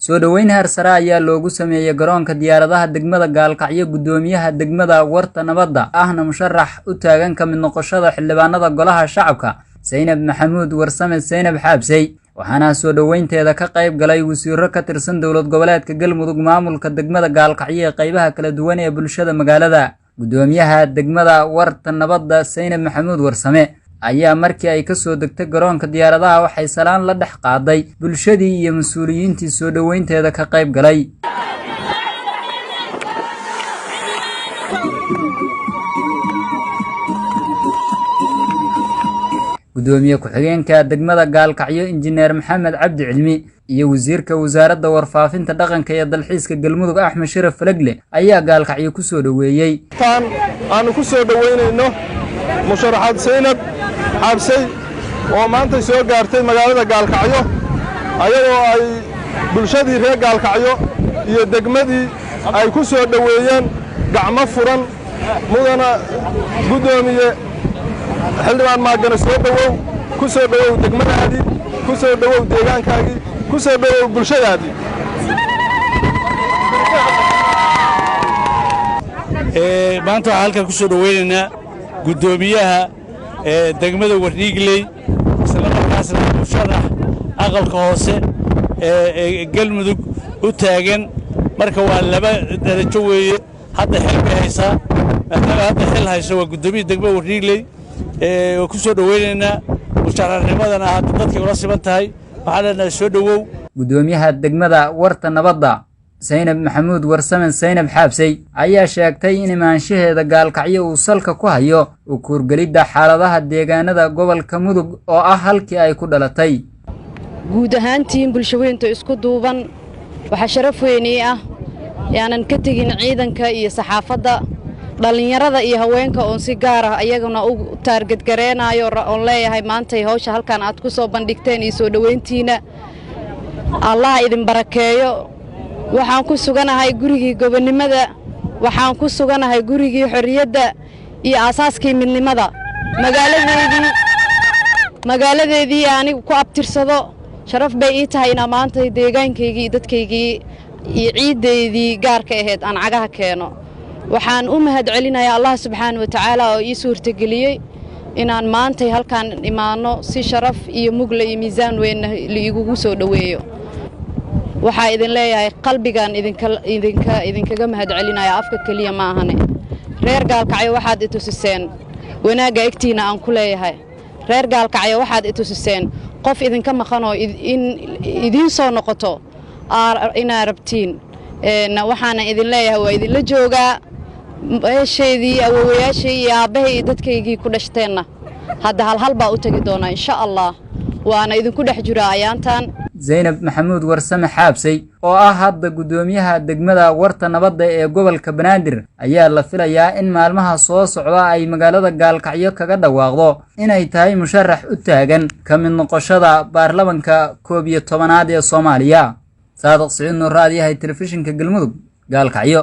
soo dhaweyn heersare ayaa loogu sameeyay garoonka diyaaradaha degmada Gaalkacyo gudoomiyaha degmada Warta Nabadda ahna musharax u taagan ka mid noqoshada xildhibaanada golaha shacabka Zainab Maxamuud Warsame Zainab Xaabsay waxaana soo dhaweynteeda ka qayb galay wasiirro ka tirsan dawlad goboleedka Galmudug maamulka degmada Gaalkacyo qaybaha kala duwan ee bulshada magaalada gudoomiyaha degmada Warta Nabadda Zainab Maxamuud Warsame ayaa markii ay ka soo degtay garoonka diyaaradaha waxay salaan la dhex qaaday bulshadii iyo mas'uuliyiintii soo dhaweynteeda ka qayb galay gudoomiye ku-xigeenka degmada Gaalkacyo injineer Maxamed Cabdi Cilmi iyo wasiirka wasaaradda warfaafinta dhaqanka iyo dalxiiska Galmudug Axmed Sharaf Falagle ayaa Gaalkacyo ku soo dhaweeyay aanu ku soo dhaweynayno musharaxad Zainab Xaabsay oo maanta soo gaartay magaalada Gaalkacyo ayadoo ay bulshadii reer Gaalkacyo iyo degmadii ay ku soo dhaweeyeen gacmo furan mudana gudoomiye xildhibaan maagana soo dhawow ku soo dhawow degmadaadii ku soo dhawow deegaankaagii ku soo dhawow bulshadaadii maanta waxaan halkan ku soo dhaweynaynaa gudoomiyaha degmada Wardiigley isla markaasna musharax aqalka hoose ee Galmudug u taagan marka waa laba darajo weeye hadda xil haysa hadda xil haysa waa gudoomiyaha degmada Wardiigley ku soo dhaweynaynaa musharaxnimadana hadda dadkii ula siman tahay waxaan leenahay soo dhawow gudoomiyaha degmada Warta Nabadda Zainab Maxamuud Warsame Zainab Xaabsay ayaa sheegtay in imaanshaheeda Gaalkacyo uu salka ku hayo u kuurgalida xaaladaha deegaanada gobolka Mudug oo ah halkii ay ku dhalatay guud ahaantiin bulshadeynta isku duuban waxa sharaf weyn ah yaanan ka tagin ciidanka iyo saxaafadda dhalinyarada iyo haweenka oo si gaar ah ayaguna u target gareenayo oo leeyahay maanta hawsha halkan aad ku soo bandhigteen iyo soo dhaweyntiina Allah idin barakeeyo waxaan ku suganahay gurigii gobonimada waxaan ku suganahay gurigii xorriyadda iyo aasaaskii midnimada magaaladeedii anigu ku abtirsado sharaf bay ii tahay in maanta deegaankaygii dadkaygii iyo ciideedii gaarka ahayd aan cagaha keeno waxaan u mahad celinayaa Allah subhanahu wa ta'ala oo ii suurtageliyay inaan maanta halkan imaano si sharaf iyo mugle iyo miisaan weyn liigu soo dhaweeyo waxaa idin leeyahay qalbigan idinkaga mahad celinaya afka kaliya ma ahane reer Gaalkacyo waxaad i tusiseen wanaaga agtiina aan ku leeyahay reer Gaalkacyo waxaad i tusiseen qof idinka maqano in idin soo noqoto ina rabtiin waxaana idin leeyahay waa idin la joogaa eesheedii awowayaashii iyo aabahay dadkaygii ku dhashteenna hadda hal baa u tagi doona insha Allah waana idinku dhex jiraa ayaantan Zainab Maxamuud Warsame Xaabsay oo ah hadda gudoomiyaha degmada Warta Nabadda ee gobolka Banaadir ayaa la filayaa in maalmaha soo socda ay magaalada Gaalkacyo kaga dhawaaqdo inay tahay musharax u taagan ka mid noqoshada baarlamaanka 11aad ee Soomaaliya Saadaq Siciid Nuur raadiyaha telefishinka Galmudug Gaalkacyo